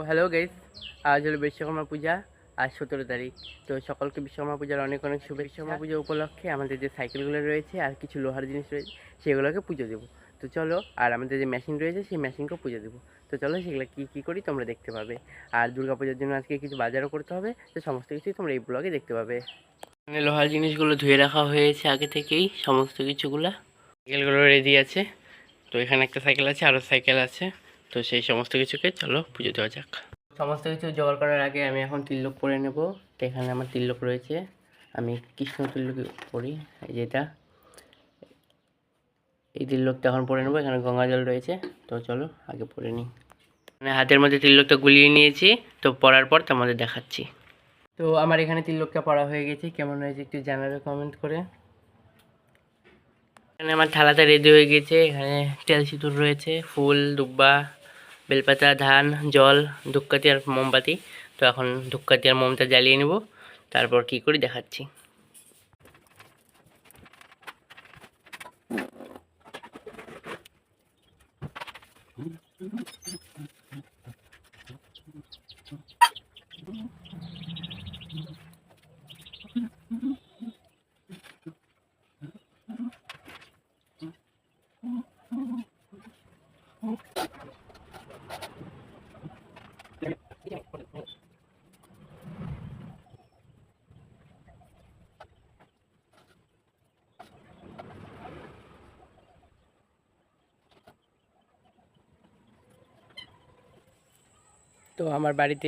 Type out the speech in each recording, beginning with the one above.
Hello guys, আজ হলো বিশ্বকর্মা পূজা। আজ 17 তারিখ। তো সকলকে বিশ্বকর্মা পূজার অনেক অনেক শুভেচ্ছা। বিশ্বকর্মা পূজা উপলক্ষে আমাদের যে সাইকেলগুলো রয়েছে আর কিছু লোহার জিনিস রয়েছে সেগুলোকে পুজো দেবো। তো চলো, আর আমাদের যে মেশিন রয়েছে সেই মেশিনকেও পুজো দেবো। তো চলো, সেগুলো কী কী করি তোমরা দেখতে পাবে। আর দুর্গা পূজার জন্য আজকে কিছু বাজারও করতে হবে, তো সমস্ত কিছুই তোমরা এই ব্লগে দেখতে পাবে। মানে লোহার জিনিসগুলো ধুয়ে রাখা হয়েছে আগে থেকেই, সমস্ত কিছুগুলা। সাইকেলগুলো রেডি আছে। তো এখানে একটা সাইকেল আছে, আরও সাইকেল আছে। তো সেই সমস্ত কিছুকে চলো পুজো দেওয়া যাক। সমস্ত কিছু জোগাড় করার আগে আমি এখন তিলক পরে নেব। তো এখানে আমার তিলক রয়েছে, আমি কৃষ্ণ তিলক পরি। যেটা এই তিলকটা এখন পরে নেবো। এখানে গঙ্গা জল রয়েছে, তো চলো আগে পরে নিই। মানে হাতের মধ্যে তিলকটা গুলিয়ে নিয়েছি, তো পরার পর তোমাদের দেখাচ্ছি। তো আমার এখানে তিলকটা পরা হয়ে গেছে, কেমন হয়েছে একটু জানাবে কমেন্ট করে। এখানে আমার থালাটা রেডি হয়ে গেছে। এখানে তেল সিঁদুর রয়েছে, ফুল, দুব্বা, বেলপাতা, ধান, জল, ধূপকাঠি আর মোমবাতি। তো এখন ধূপকাঠি আর মোমটা জ্বালিয়ে নেব, তারপর কি করি দেখাচ্ছি। তো আমার বাড়িতে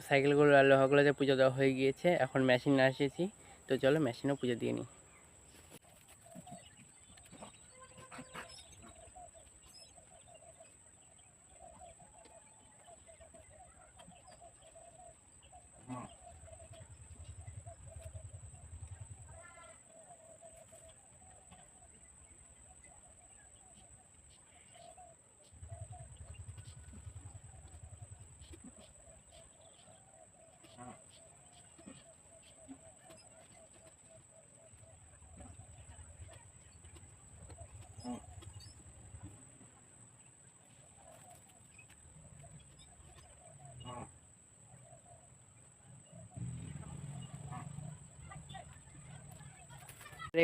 সাইকেলগুলো আর লোহাগুলোতে পুজো দেওয়া হয়ে গিয়েছে, এখন মেশিন এসেছি। তো চলো মেশিনেও পুজো দিয়ে নিই।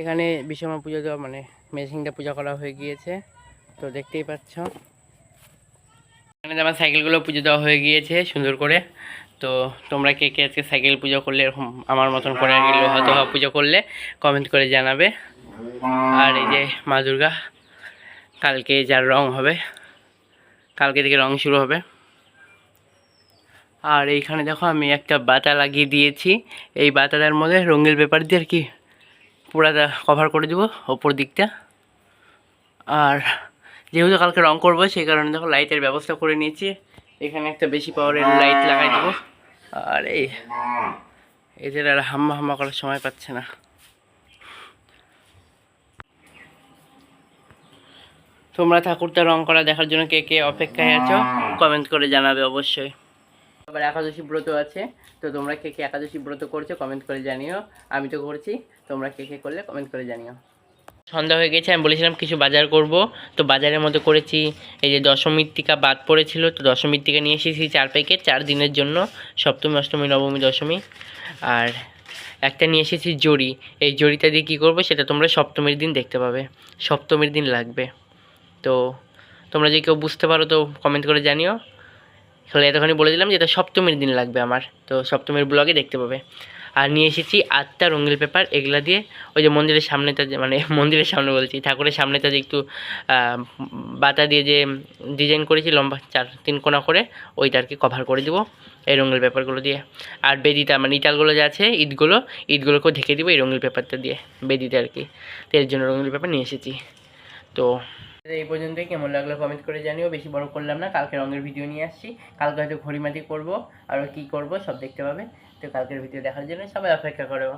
এখানে বিশ্বকর্মা পুজো দেওয়া মানে মেশিনটা পূজা করা হয়ে গিয়েছে, তো দেখতেই পাচ্ছ। এখানে আমার সাইকেলগুলো পুজো দেওয়া হয়ে গিয়েছে সুন্দর করে। তো তোমরা কে কে আজকে সাইকেল পুজো করলে, এরকম আমার মতন করে আর কি লোহা তোহা পুজো করলে কমেন্ট করে জানাবে। আর এই যে মা দুর্গা, কালকে যার রং হবে, কালকে থেকে রং শুরু হবে। আর এইখানে দেখো আমি একটা বাতা লাগিয়ে দিয়েছি। এই বাতাটার মধ্যে রঙিন পেপার দিয়ে আর কি পুরাটা কভার করে দেবো ওপর দিকটা। আর যেহেতু কালকে রং করবো সেই কারণে দেখো লাইটের ব্যবস্থা করে নিয়েছি। এখানে একটা বেশি পাওয়ারের লাইট লাগাই দেবো। আর এদের আর হাম্মা হাম্মা করার সময় পাচ্ছে না। তোমরা ঠাকুরটা রং করা দেখার জন্য কে কে অপেক্ষায় আছো কমেন্ট করে জানাবে অবশ্যই। আবার একাদশী ব্রত আছে, তো তোমরা কে কে একাদশী ব্রত করছো কমেন্ট করে জানিও। আমি তো করছি, তোমরা কে কে করলে কমেন্ট করে জানিও। সন্ধ্যা হয়ে গেছে, আমি বলেছিলাম কিছু বাজার করব। তো বাজারের মধ্যে করেছি এই যে দশমীর টিকা বাদ পড়েছিল, তো দশমীর টিকা নিয়ে এসেছি 4 প্যাকেট 4 দিনের জন্য, সপ্তমী অষ্টমী নবমী দশমী। আর একটা নিয়ে এসেছি জড়ি। এই জড়িটা দিয়ে কী করবো সেটা তোমরা সপ্তমীর দিন দেখতে পাবে, সপ্তমীর দিন লাগবে। তো তোমরা যে কেউ বুঝতে পারো তো কমেন্ট করে জানিও। তাহলে এতখানি বলে দিলাম যে এটা সপ্তমীর দিন লাগবে আমার, তো সপ্তমীর ব্লগে দেখতে পাবে। আর নিয়ে এসেছি 8টা রঙিন পেপার, এগুলা দিয়ে ওই যে মন্দিরের সামনেটা, যে মানে মন্দিরের সামনে বলছি, ঠাকুরের সামনেটা যে একটু বাতা দিয়ে যে ডিজাইন করেছি লম্বা 3 কোণা করে, ওইটা আর কি কভার করে দিব এই রঙিন পেপারগুলো দিয়ে। আর বেদিটা মানে ইটালগুলো যে আছে, ইটগুলোকেও ঢেকে দিব এই রঙিন পেপারটা দিয়ে, বেদিতে আর কি। তো এর জন্য রঙিন পেপার নিয়ে এসেছি। তো এই পর্যন্তই, কেমন লাগলো কমেন্ট করে জানিও। বেশি বড় করলাম না, কালকে রঙের ভিডিও নিয়ে আসছি। কালকে হয়তো ঘড়িমাটি করবো, আর কি করব সব দেখতে পাবে। তো কালকের ভিডিও দেখার জন্য সবাই অপেক্ষা করো।